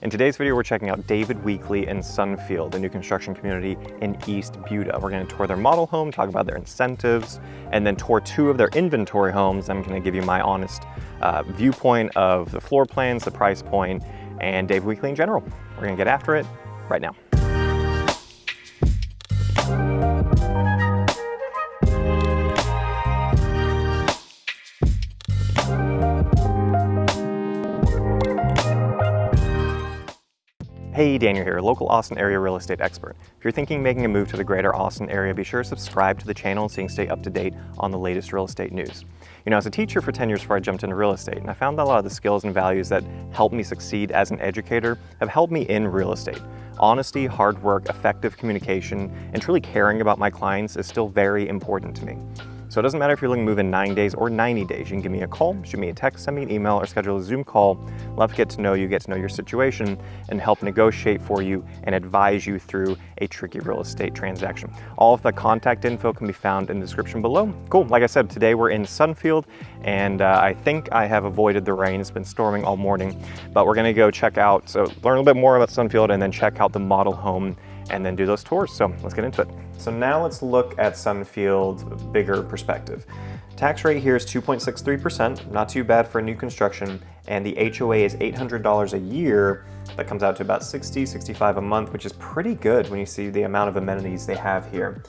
In today's video, we're checking out David Weekley and Sunfield, a new construction community in East Buda. We're going to tour their model home, talk about their incentives, and then tour two of their inventory homes. I'm going to give you my honest viewpoint of the floor plans, the price point, and David Weekley in general. We're going to get after it right now. Hey, Daniel here, local Austin area real estate expert. If you're thinking of making a move to the greater Austin area, be sure to subscribe to the channel so you can stay up to date on the latest real estate news. You know, as a teacher for 10 years before I jumped into real estate, and I found that a lot of the skills and values that helped me succeed as an educator have helped me in real estate. Honesty, hard work, effective communication, and truly caring about my clients is still very important to me. So it doesn't matter if you're looking to move in 9 days or 90 days. You can give me a call, shoot me a text, send me an email, or schedule a Zoom call. Love to get to know you, get to know your situation, and help negotiate for you and advise you through a tricky real estate transaction. All of the contact info can be found in the description below. Cool, like I said, today we're in Sunfield, and I think I have avoided the rain. It's been storming all morning, but we're gonna go check out, so learn a little bit more about Sunfield and then check out the model home and then do those tours. So let's get into it. So now let's look at Sunfield's bigger perspective. Tax rate here is 2.63%, not too bad for a new construction, and the HOA is $800 a year. That comes out to about $60, $65 a month, which is pretty good when you see the amount of amenities they have here.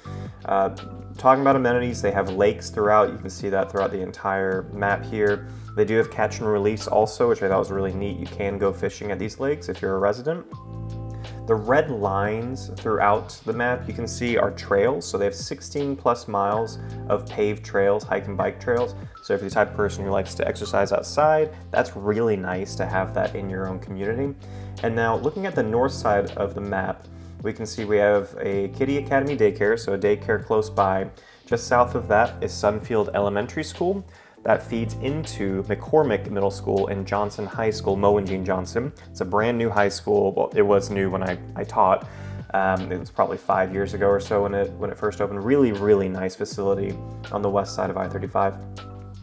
Talking about amenities, they have lakes throughout. You can see that throughout the entire map here. They do have catch and release also, which I thought was really neat. You can go fishing at these lakes if you're a resident. The red lines throughout the map you can see are trails. So they have 16 plus miles of paved trails, hike and bike trails. So if you're the type of person who likes to exercise outside, that's really nice to have that in your own community. And now looking at the north side of the map, we can see we have a Kiddie Academy daycare, so a daycare close by. Just south of that is Sunfield Elementary School. That feeds into McCormick Middle School and Johnson High School, Mo and Jean Johnson. It's a brand new high school. Well, it was new when I taught. It was probably 5 years ago or so when it first opened. Really, really nice facility on the west side of I-35.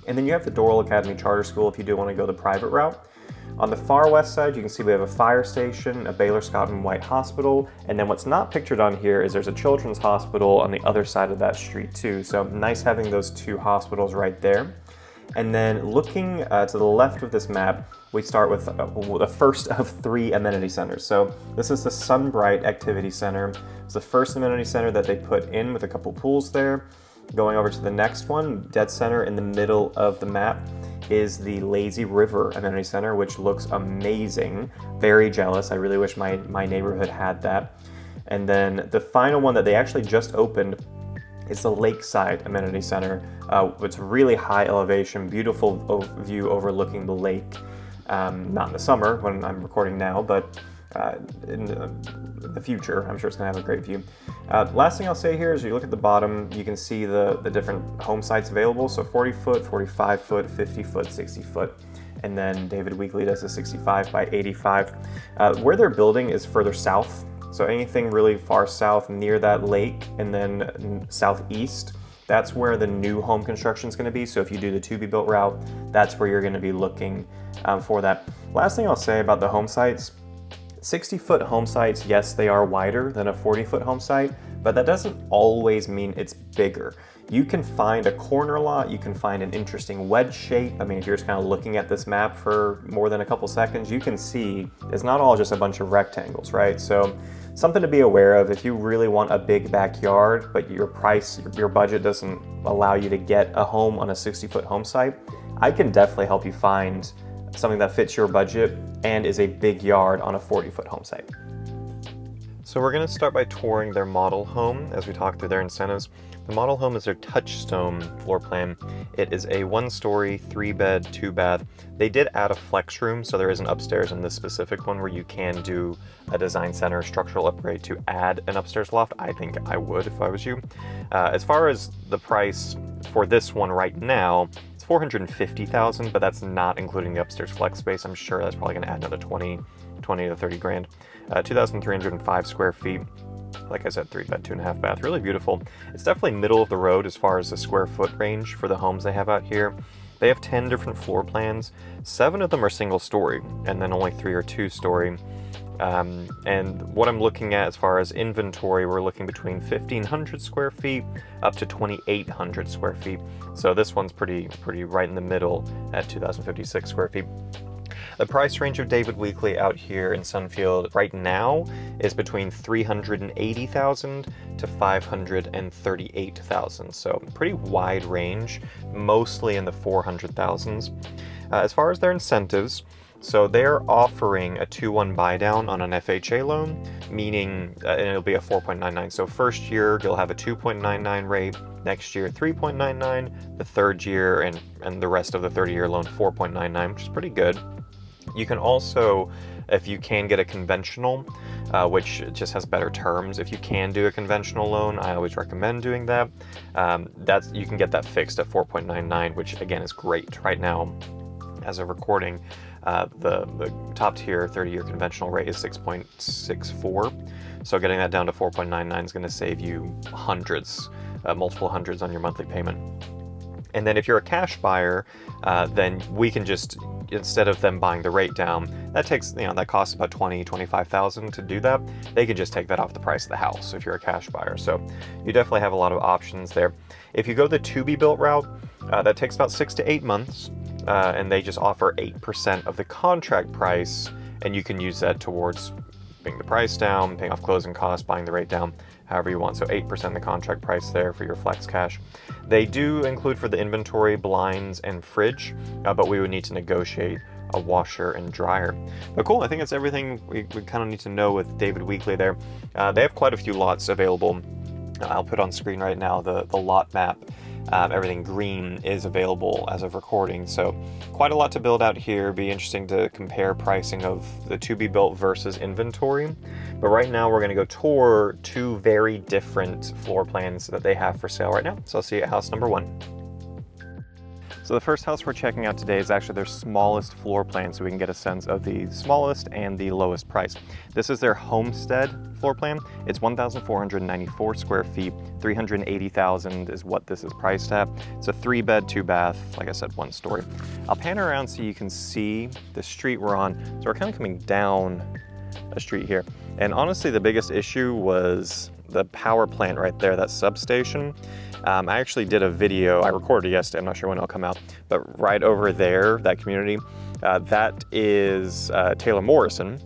And then you have the Doral Academy Charter School if you do want to go the private route. On the far west side, you can see we have a fire station, a Baylor Scott and White Hospital, and then what's not pictured on here is there's a children's hospital on the other side of that street too. So nice having those two hospitals right there. And then looking to the left of this map, we start with the first of 3 amenity centers. So this is the Sunbright Activity Center. It's the first amenity center that they put in with a couple pools there. Going over to the next one, dead center in the middle of the map, is the Lazy River Amenity Center, which looks amazing. Very jealous. I really wish my neighborhood had that. And then the final one that they actually just opened is the Lakeside Amenity Center. It's really high elevation, beautiful view overlooking the lake. Not in the summer when I'm recording now, but in the future, I'm sure it's gonna have a great view. Last thing I'll say here is you look at the bottom, you can see the different home sites available. So 40 foot, 45 foot, 50 foot, 60 foot. And then David Weekley does a 65 by 85. Where they're building is further south. So anything really far south near that lake and then southeast, that's where the new home construction is going to be. So if you do the to-be-built route, that's where you're going to be looking for that. Last thing I'll say about the home sites, 60-foot home sites, yes, they are wider than a 40-foot home site, but that doesn't always mean it's bigger. You can find a corner lot, you can find an interesting wedge shape. I mean, if you're just kind of looking at this map for more than a couple seconds, you can see it's not all just a bunch of rectangles, right? So something to be aware of if you really want a big backyard, but your budget doesn't allow you to get a home on a 60-foot home site, I can definitely help you find something that fits your budget and is a big yard on a 40-foot home site. So we're going to start by touring their model home as we talk through their incentives. The model home is their touchstone floor plan. It is a 1-story, 3-bed, 2-bath. They did add a flex room, so there is an upstairs in this specific one where you can do a design center structural upgrade to add an upstairs loft. I think I would if I was you. As far as the price for this one right now, it's $450,000, but that's not including the upstairs flex space. I'm sure that's probably going to add another 20 to 30 grand. 2,305 square feet. Like I said, 3-bed, 2.5 bath, really beautiful. It's definitely middle of the road as far as the square foot range for the homes they have out here. They have 10 different floor plans. 7 of them are single story, and then only 3 are 2-story. And what I'm looking at as far as inventory, we're looking between 1,500 square feet up to 2,800 square feet. So this one's pretty right in the middle at 2,056 square feet. The price range of David Weekley out here in Sunfield right now is between $380,000 to $538,000. So pretty wide range, mostly in the 400,000s. As far as their incentives, so they're offering a 2-1 buy down on an FHA loan, meaning and it'll be a 4.99. So first year you'll have a 2.99 rate, next year 3.99, the third year and the rest of the 30-year loan 4.99, which is pretty good. You can also, if you can get a conventional, which just has better terms, if you can do a conventional loan, I always recommend doing that. You can get that fixed at 4.99, which again is great right now. As of recording, the top tier 30-year conventional rate is 6.64. So getting that down to 4.99 is going to save you hundreds, multiple hundreds on your monthly payment. And then if you're a cash buyer, then we can just, instead of them buying the rate down, that costs about $25,000 to do that. They can just take that off the price of the house if you're a cash buyer. So you definitely have a lot of options there. If you go the to-be-built route, that takes about 6 to 8 months. And they just offer 8% of the contract price, and you can use that towards paying the price down, paying off closing costs, buying the rate down, however you want. So 8% of the contract price there for your flex cash. They do include for the inventory blinds and fridge, but we would need to negotiate a washer and dryer. But cool, I think that's everything we kind of need to know with David Weekley there. They have quite a few lots available. I'll put on screen right now the lot map. Everything green is available as of recording, so quite a lot to build out here. Be interesting to compare pricing of the to-be-built versus inventory. But right now we're going to go tour 2 very different floor plans that they have for sale right now. So I'll see you at house number 1. So the first house we're checking out today is actually their smallest floor plan, so we can get a sense of the smallest and the lowest price. This is their homestead floor plan. It's 1,494 square feet, $380,000 is what this is priced at. It's a 3-bed, 2-bath, like I said, 1 story. I'll pan around so you can see the street we're on. So we're kind of coming down a street here. And honestly, the biggest issue was the power plant right there, that substation. I actually did a video, I recorded it yesterday, I'm not sure when it'll come out, but right over there, that community, that is Taylor Morrison,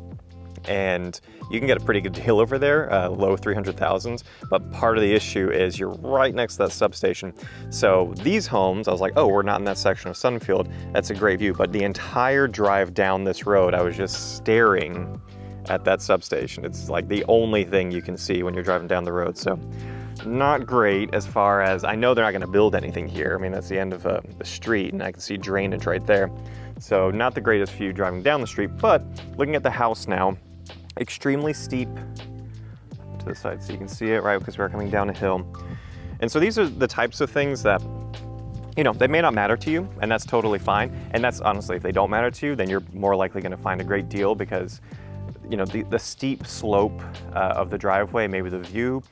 and you can get a pretty good deal over there, low 300,000s, but part of the issue is you're right next to that substation. So these homes, I was like, oh, we're not in that section of Sunfield, that's a great view, but the entire drive down this road, I was just staring at that substation. It's like the only thing you can see when you're driving down the road, so not great as far as, I know they're not going to build anything here. I mean, that's the end of the street and I can see drainage right there. So not the greatest view driving down the street, but looking at the house now, extremely steep to the side so you can see it, right, because we're coming down a hill. And so these are the types of things that, you know, they may not matter to you, and that's totally fine. And that's honestly, if they don't matter to you, then you're more likely going to find a great deal because, you know, the steep slope of the driveway, maybe the view,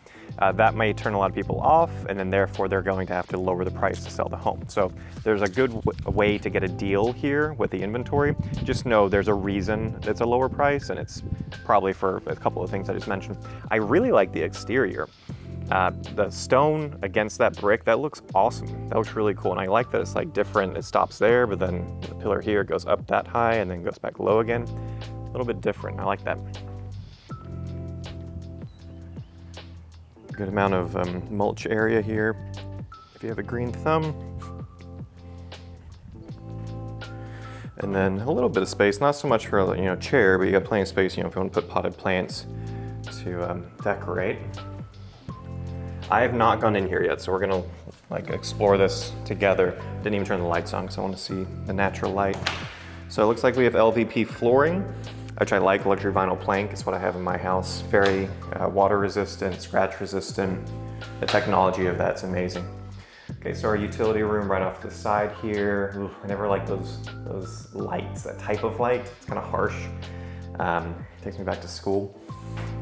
that may turn a lot of people off, and then therefore they're going to have to lower the price to sell the home. So there's a good way to get a deal here with the inventory. Just know there's a reason it's a lower price, and it's probably for a couple of things I just mentioned. I really like the exterior. The stone against that brick, that looks awesome. That looks really cool, and I like that it's like different. It stops there, but then the pillar here goes up that high and then goes back low again. A little bit different, I like that. Good amount of mulch area here if you have a green thumb. And then a little bit of space, not so much for a chair, but you got plenty of space, if you want to put potted plants to decorate. I have not gone in here yet, so we're gonna explore this together. Didn't even turn the lights on because I want to see the natural light. So it looks like we have LVP flooring, which I like. Luxury vinyl plank is what I have in my house. Very water resistant, scratch resistant. The technology of that's amazing. Okay, so our utility room right off the side here. Ooh, I never like those lights, that type of light. It's kind of harsh. Takes me back to school.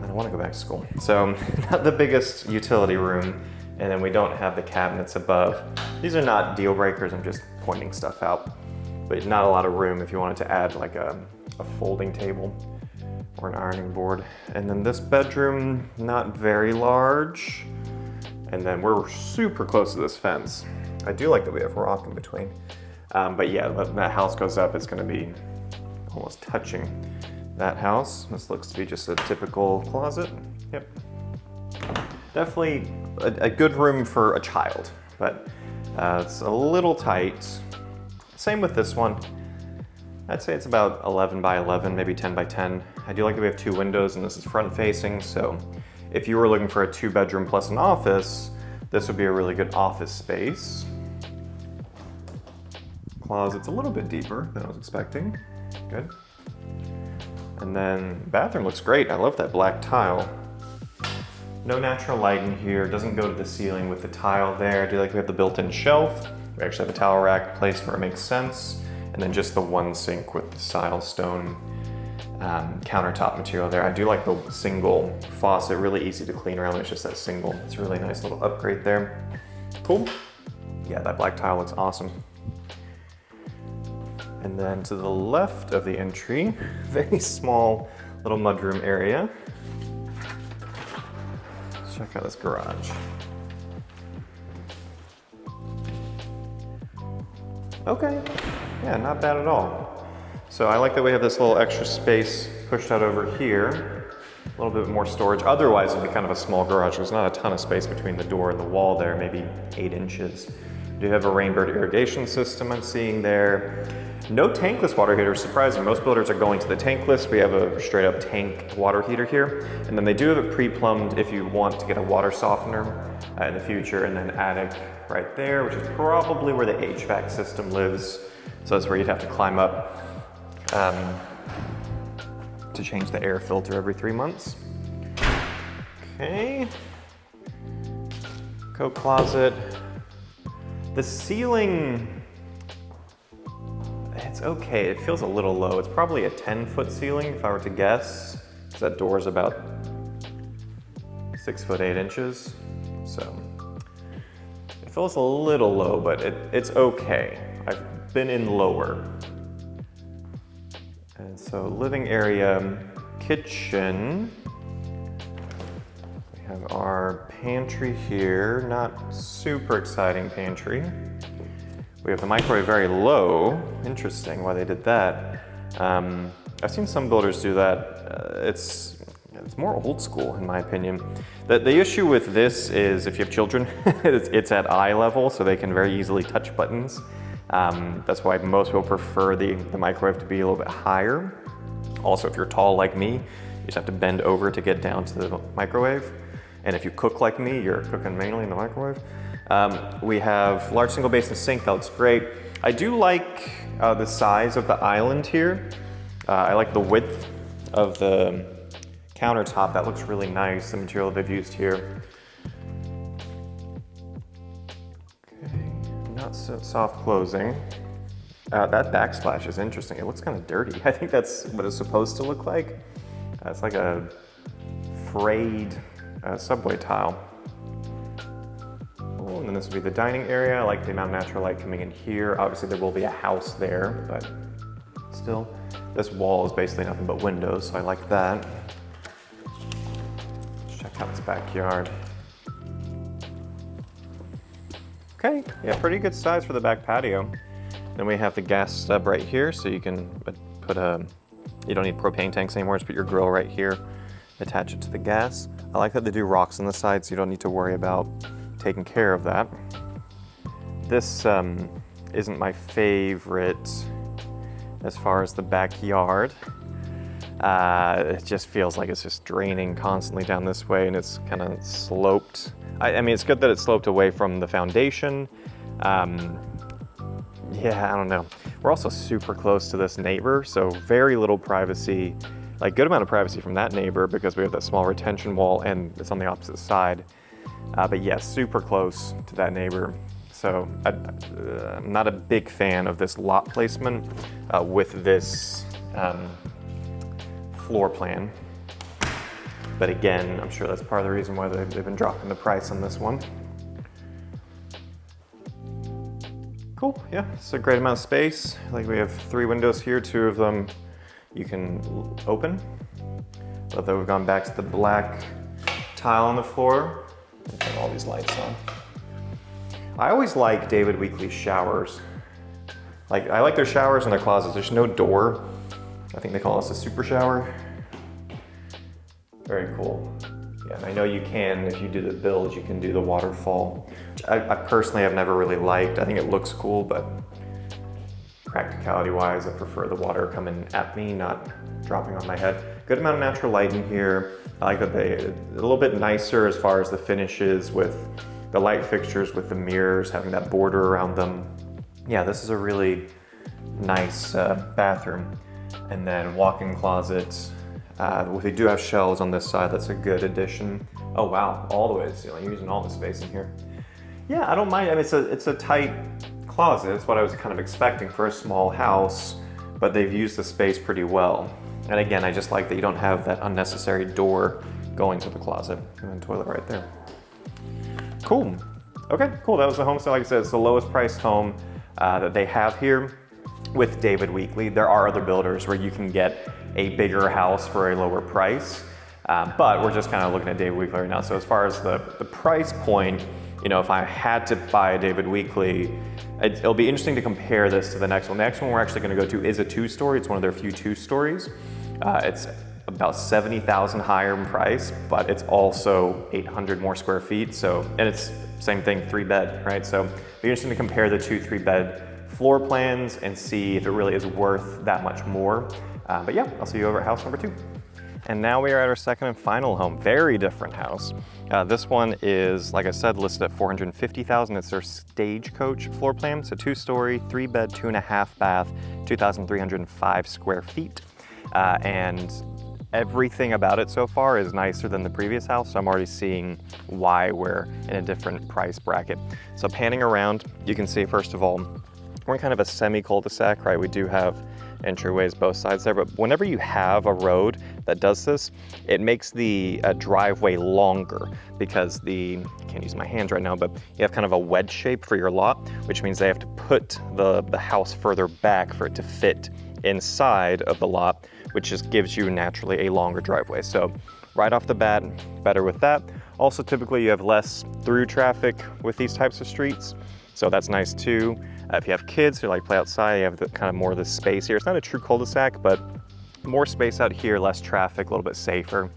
I don't want to go back to school. So not the biggest utility room. And then we don't have the cabinets above. These are not deal breakers, I'm just pointing stuff out. But not a lot of room if you wanted to add like a folding table or an ironing board. And then this bedroom, not very large. And then we're super close to this fence. I do like that we have rock in between. But yeah, when that house goes up, it's gonna be almost touching that house. This looks to be just a typical closet. Yep. Definitely a good room for a child, but it's a little tight. Same with this one. I'd say it's about 11 by 11, maybe 10 by 10. I do like that we have 2 windows and this is front facing, so if you were looking for a 2-bedroom plus an office, this would be a really good office space. Closet's a little bit deeper than I was expecting. Good. And then bathroom looks great. I love that black tile. No natural light in here, doesn't go to the ceiling with the tile there. I do like we have the built-in shelf. We actually have a towel rack placed where it makes sense. And then just the one sink with the silestone countertop material there. I do like the single faucet, really easy to clean around. It's just that single. It's a really nice little upgrade there. Cool. Yeah, that black tile looks awesome. And then to the left of the entry, very small little mudroom area. Let's check out this garage. Okay, yeah, not bad at all. So I like that we have this little extra space pushed out over here. A little bit more storage. Otherwise it'd be kind of a small garage. There's not a ton of space between the door and the wall there, maybe 8 inches. We do have a Rainbird irrigation system I'm seeing there. No tankless water heater, surprising. Most builders are going to the tankless. We have a straight up tank water heater here. And then they do have it pre-plumbed if you want to get a water softener in the future, and then attic right there, which is probably where the HVAC system lives. So that's where you'd have to climb up to change the air filter every 3 months. Okay. Coat closet. The ceiling, it's okay. It feels a little low. It's probably a 10-foot ceiling if I were to guess. That door's about 6 foot 8 inches. So it feels a little low, but it's okay. I've been in lower. And so living area, kitchen. We have our pantry here, not super exciting pantry. We have the microwave very low. Interesting why they did that. I've seen some builders do that. It's more old school in my opinion. The issue with this is if you have children, it's at eye level, so they can very easily touch buttons. That's why most people prefer the microwave to be a little bit higher. Also, if you're tall like me, you just have to bend over to get down to the microwave. And if you cook like me, you're cooking mainly in the microwave. We have large single basin sink, that looks great. I do like the size of the island here. I like the width of the countertop, that looks really nice, the material they've used here. Okay, not so soft closing. That backsplash is interesting. It looks kind of dirty. I think that's what it's supposed to look like. It's like a frayed subway tile. Oh, and then this would be the dining area. I like the amount of natural light coming in here. Obviously there will be a house there, but still, this wall is basically nothing but windows, so I like that. Let's check out this backyard. Okay, yeah, pretty good size for the back patio. Then we have the gas stub right here, so you can put you don't need propane tanks anymore, just put your grill right here, attach it to the gas. I like that they do rocks on the side, so you don't need to worry about taking care of that. This isn't my favorite as far as the backyard. It just feels like it's just draining constantly down this way, and it's kind of sloped. I mean, it's good that it's sloped away from the foundation. Yeah, I don't know. We're also super close to this neighbor, so very little privacy, like good amount of privacy from that neighbor because we have that small retention wall and it's on the opposite side. But yeah, super close to that neighbor. So I'm not a big fan of this lot placement with this floor plan. But again, I'm sure that's part of the reason why they've been dropping the price on this one. Cool, yeah, it's a great amount of space. Like we have 3 windows here, 2 of them you can open. But then we've gone back to the black tile on the floor and turn all these lights on. I always like David Weekley's showers. Like, I like their showers and their closets. There's no door. I think they call this a super shower. Very cool. Yeah, and I know you can, if you do the build, you can do the waterfall, which I personally have never really liked. I think it looks cool, but practicality-wise, I prefer the water coming at me, not dropping on my head. Good amount of natural light in here. I like that they're a little bit nicer as far as the finishes with the light fixtures, with the mirrors, having that border around them. Yeah, this is a really nice bathroom. And then walk-in closets. We do have shelves on this side. That's a good addition. Oh wow, all the way to the ceiling. You're using all the space in here. Yeah, I don't mind. I mean, it's a tight closet. It's what I was kind of expecting for a small house, but they've used the space pretty well. And again, I just like that you don't have that unnecessary door going to the closet. And then toilet right there. Cool. Okay, cool. That was the home sale. Like I said, it's the lowest priced home that they have here with David Weekley. There are other builders where you can get a bigger house for a lower price, but we're just kind of looking at David Weekley right now. So as far as the price point, you know, if I had to buy a David Weekley, it'll be interesting to compare this to the next one. The next one we're actually going to go to is a 2-story. It's one of their few 2-stories. It's about $70,000 higher in price, but it's also 800 more square feet. So, and it's same thing, 3-bed, right? So it'll be interesting to compare the 2 3-bed floor plans and see if it really is worth that much more. But yeah, I'll see you over at house number 2. And now we are at our second and final home. Very different house. This one is, like I said, listed at $450,000. It's their Stagecoach floor plan. It's a 2-story, 3-bed, 2.5 bath, 2,305 square feet. And everything about it so far is nicer than the previous house. So I'm already seeing why we're in a different price bracket. So panning around, you can see, first of all, we're in kind of a semi cul-de-sac, right? We do have entryways both sides there, but whenever you have a road that does this, it makes the driveway longer because can't use my hands right now, but you have kind of a wedge shape for your lot, which means they have to put the house further back for it to fit inside of the lot, which just gives you naturally a longer driveway. So right off the bat, better with that. Also, typically you have less through traffic with these types of streets, so that's nice too. If you have kids who like play outside, you have kind of more of the space here. It's not a true cul-de-sac, but more space out here, less traffic, a little bit safer.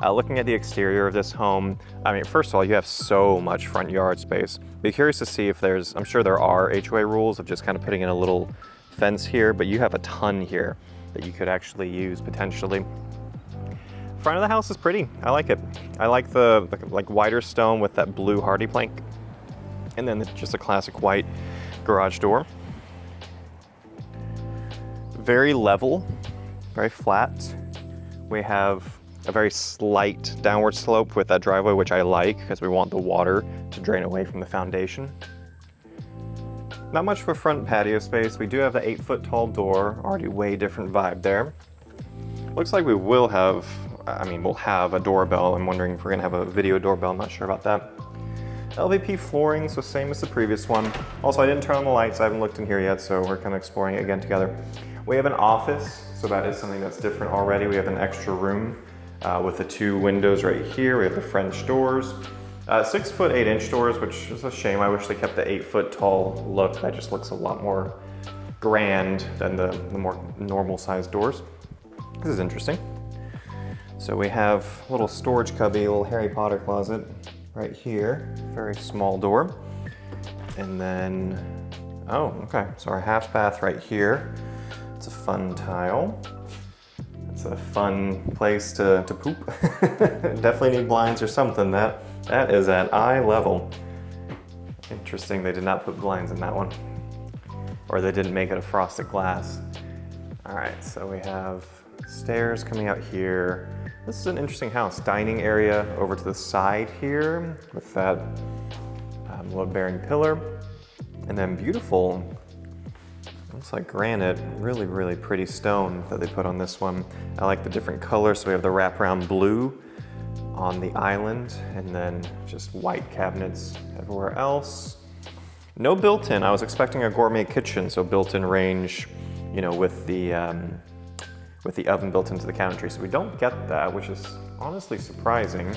Looking at the exterior of this home, I mean, first of all, you have so much front yard space. Be curious to see if I'm sure there are HOA rules of just kind of putting in a little fence here, but you have a ton here that you could actually use potentially. Front of the house is pretty. I like it. I like the like wider stone with that blue hardy plank, and then just a classic white garage door. Very level, very flat. We have a very slight downward slope with that driveway, which I like because we want the water to drain away from the foundation. Not much for front patio space. We do have the 8-foot tall door, already way different vibe there. Looks like we will have, we'll have a doorbell. I'm wondering if we're gonna have a video doorbell, I'm not sure about that. LVP flooring, so same as the previous one. Also, I didn't turn on the lights, I haven't looked in here yet, so we're kind of exploring it again together. We have an office, so that is something that's different already. We have an extra room with the 2 windows right here. We have the French doors. 6 foot 8 inch doors, which is a shame. I wish they kept the 8-foot tall look. That just looks a lot more grand than the more normal sized doors. This is interesting. So we have a little storage cubby, a little Harry Potter closet right here. Very small door. And then, oh, okay. So our half bath right here. It's a fun tile. It's a fun place to poop. Definitely need blinds or something. That is at eye level. Interesting, they did not put blinds in that one. Or they didn't make it a frosted glass. All right, so we have stairs coming out here. This is an interesting house. Dining area over to the side here with that load-bearing pillar. And then beautiful, looks like granite, really, really pretty stone that they put on this one. I like the different colors. So we have the wraparound blue on the island and then just white cabinets everywhere else. No built-in. I was expecting a gourmet kitchen, so built-in range, you know, with the oven built into the cabinetry. So we don't get that, which is honestly surprising.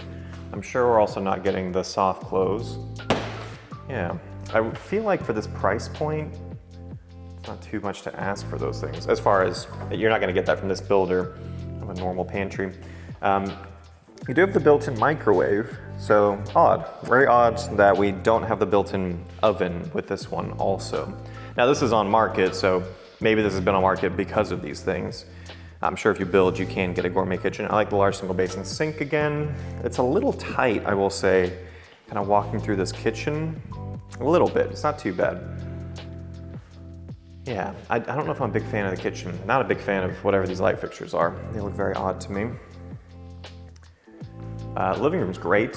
I'm sure we're also not getting the soft close. Yeah, I feel like for this price point, it's not too much to ask for those things. As far as, you're not gonna get that from this builder of a normal pantry. You do have the built-in microwave, so odd, very odd that we don't have the built-in oven with this one also. Now this is on market, so maybe this has been on market because of these things. I'm sure if you build, you can get a gourmet kitchen. I like the large single basin sink again. It's a little tight, I will say, kind of walking through this kitchen. A little bit, it's not too bad. Yeah, I don't know if I'm a big fan of the kitchen. Not a big fan of whatever these light fixtures are. They look very odd to me. Living room's great,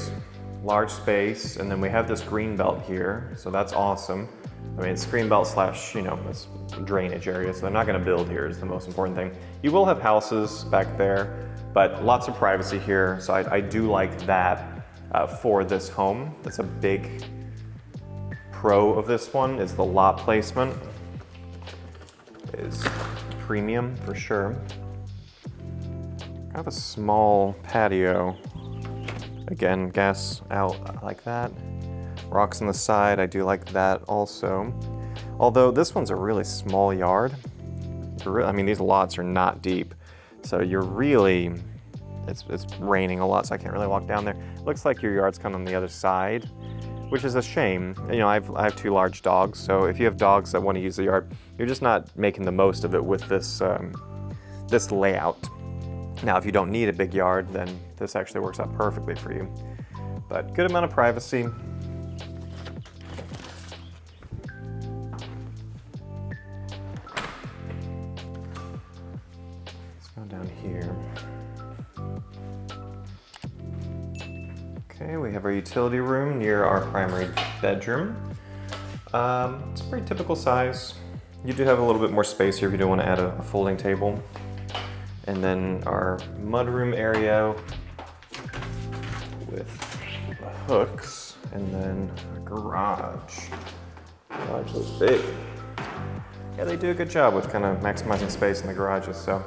large space, and then we have this green belt here, so that's awesome. I mean, it's green belt slash, you know, it's drainage area, so they're not gonna build here is the most important thing. You will have houses back there, but lots of privacy here, so I do like that for this home. That's a big pro of this one, is the lot placement. It is premium for sure. Kind of a small patio. Again, gas out like that. Rocks on the side, I do like that also. Although this one's a really small yard. I mean, these lots are not deep. So you're really, it's raining a lot, so I can't really walk down there. Looks like your yard's kind of on the other side, which is a shame. You know, I have 2 large dogs, so if you have dogs that want to use the yard, you're just not making the most of it with this, this layout. Now, if you don't need a big yard, then this actually works out perfectly for you. But good amount of privacy. Let's go down here. Okay, we have our utility room near our primary bedroom. It's a pretty typical size. You do have a little bit more space here if you do want to add a folding table. And then our mudroom area with hooks, and then a garage. Garage looks big. Yeah, they do a good job with kind of maximizing space in the garages, so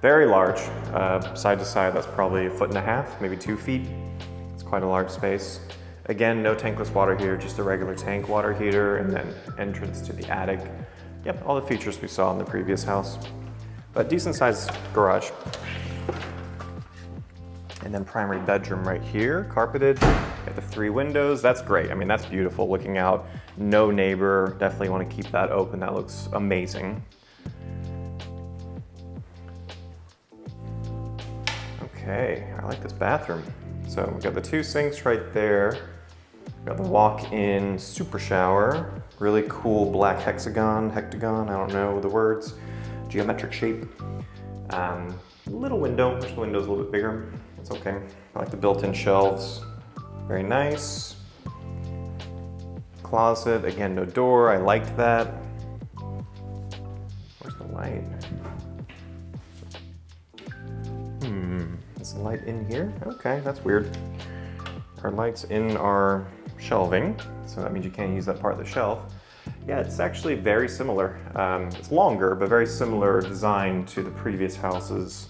very large. Side to side, that's probably 1.5 feet, maybe 2 feet. It's quite a large space. Again, no tankless water here, just a regular tank water heater, and then entrance to the attic. Yep, all the features we saw in the previous house. But decent sized garage. And then primary bedroom right here, carpeted. Got the 3 windows, that's great. I mean, that's beautiful looking out. No neighbor, definitely want to keep that open. That looks amazing. Okay, I like this bathroom. So we've got the 2 sinks right there. We've got the walk-in super shower. Really cool black hectagon, I don't know the words. Geometric shape. Little window, wish the window's a little bit bigger. It's okay. I like the built-in shelves. Very nice. Closet, again, no door. I liked that. Where's the light? Is the light in here? Okay, that's weird. Our light's in our shelving, so that means you can't use that part of the shelf. Yeah, it's actually very similar. It's longer, but very similar design to the previous house's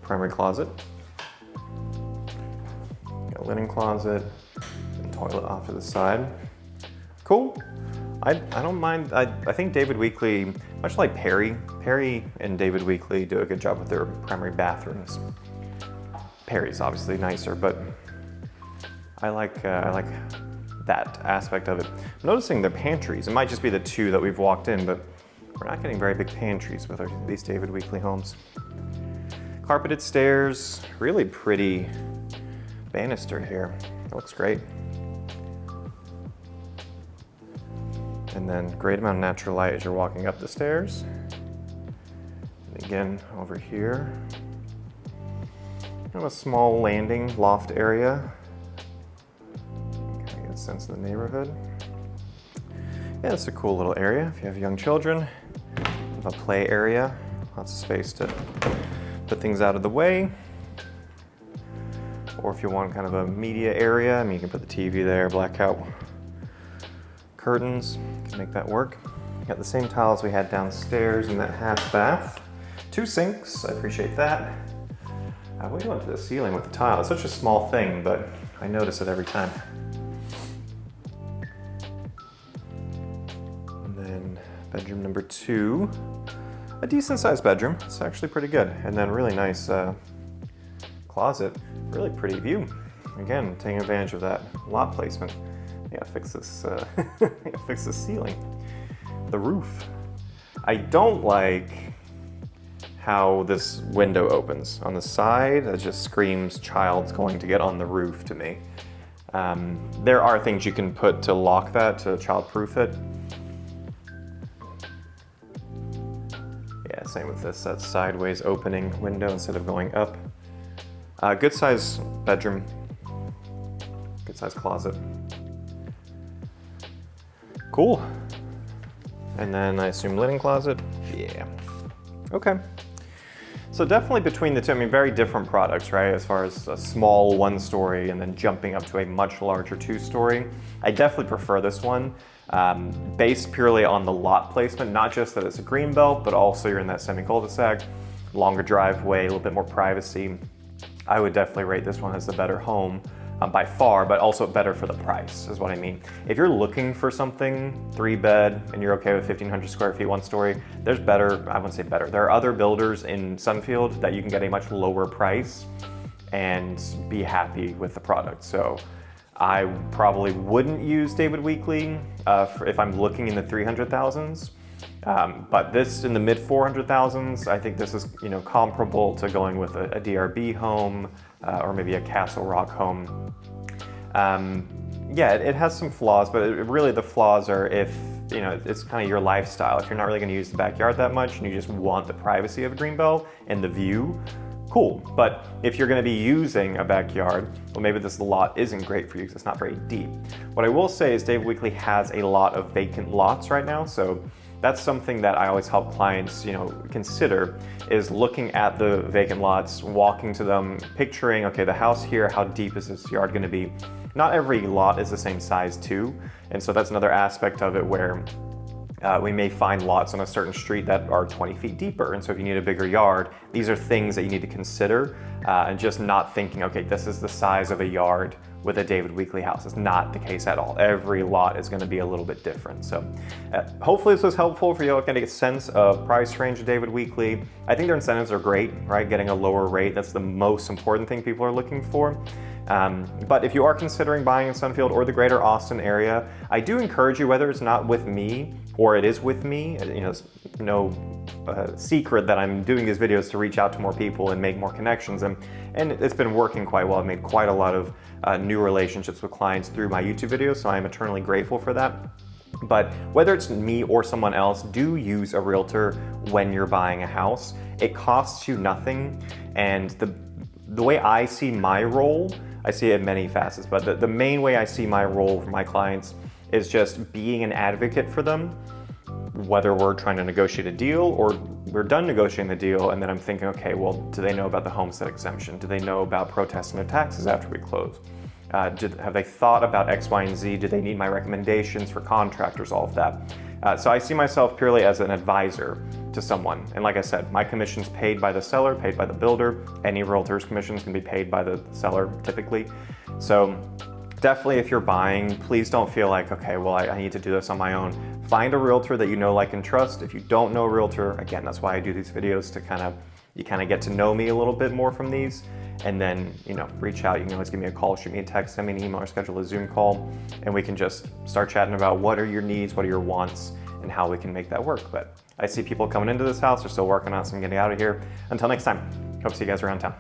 primary closet. Got a linen closet and toilet off to the side. Cool. I don't mind. I think David Weekley, much like Perry and David Weekley do a good job with their primary bathrooms. Perry's obviously nicer, but I like that aspect of it. I'm noticing the pantries, it might just be the 2 that we've walked in, but we're not getting very big pantries with these David Weekley homes. Carpeted stairs, really pretty banister here. It looks great. And then great amount of natural light as you're walking up the stairs. And again, over here, kind of a small landing loft area. Kind of get a sense of the neighborhood. Yeah, it's a cool little area if you have young children. A play area, lots of space to put things out of the way. Or if you want kind of a media area, I mean, you can put the TV there, blackout curtains, can make that work. Got the same tiles we had downstairs in that half bath. 2 sinks, I appreciate that. What do you want to the ceiling with the tile? It's such a small thing, but I notice it every time. And then bedroom number 2, a decent sized bedroom. It's actually pretty good. And then really nice closet, really pretty view. Again, taking advantage of that lot placement. Yeah, fix this, fix the ceiling. The roof. I don't like how this window opens. On the side, it just screams child's going to get on the roof to me. There are things you can put to lock that, to child-proof it. Yeah, same with this, that sideways opening window instead of going up. Good size bedroom, good size closet. Cool. And then I assume linen closet. Yeah. Okay. So definitely between the two, I mean, very different products, right? As far as a small 1-story and then jumping up to a much larger 2-story. I definitely prefer this one, based purely on the lot placement, not just that it's a green belt, but also you're in that semi-cul-de-sac, longer driveway, a little bit more privacy. I would definitely rate this one as the better home by far, but also better for the price is what I mean. If you're looking for something 3-bed and you're okay with 1,500 square feet 1-story, there's better, I wouldn't say better, there are other builders in Sunfield that you can get a much lower price and be happy with the product. So I probably wouldn't use David Weekley if I'm looking in the 300,000s. But this in the mid 400,000s, I think this is, you know, comparable to going with a DRB home or maybe a Castle Rock home. Yeah, it has some flaws, but really the flaws are if, you know, it's kind of your lifestyle. If you're not really going to use the backyard that much and you just want the privacy of a greenbelt and the view, cool. But if you're going to be using a backyard, well, maybe this lot isn't great for you because it's not very deep. What I will say is David Weekley has a lot of vacant lots right now, so that's something that I always help clients, you know, consider, is looking at the vacant lots, walking to them, picturing, okay, the house here, how deep is this yard gonna be? Not every lot is the same size too, and so that's another aspect of it where we may find lots on a certain street that are 20 feet deeper, and so if you need a bigger yard, these are things that you need to consider, and just not thinking, okay, this is the size of a yard with a David Weekley house. It's not the case at all. Every lot is gonna be a little bit different. So hopefully this was helpful for you to get a sense of price range of David Weekley. I think their incentives are great, right? Getting a lower rate, that's the most important thing people are looking for. But if you are considering buying in Sunfield or the greater Austin area, I do encourage you, whether it's not with me or it is with me, you know, it's no secret that I'm doing these videos to reach out to more people and make more connections, and it's been working quite well. I've made quite a lot of new relationships with clients through my YouTube videos, so I am eternally grateful for that. But whether it's me or someone else, do use a realtor when you're buying a house. It costs you nothing, and the way I see my role, I see it in many facets, but the main way I see my role for my clients is just being an advocate for them, whether we're trying to negotiate a deal or we're done negotiating the deal, and then I'm thinking, okay, well, do they know about the homestead exemption? Do they know about protesting their taxes after we close? Have they thought about X, Y, and Z? Do they need my recommendations for contractors, all of that? So I see myself purely as an advisor to someone. And like I said, my commission's paid by the seller, paid by the builder. Any realtor's commissions can be paid by the seller typically. So definitely if you're buying, please don't feel like, okay, well, I need to do this on my own. Find a realtor that you know, like, and trust. If you don't know a realtor, again, that's why I do these videos, to you kind of get to know me a little bit more from these, and then, you know, reach out. You can always give me a call, shoot me a text, send me an email, or schedule a Zoom call, and we can just start chatting about what are your needs, what are your wants, and how we can make that work. But I see people coming into this house, they're still working on it, so I'm getting out of here. Until next time, hope to see you guys around town.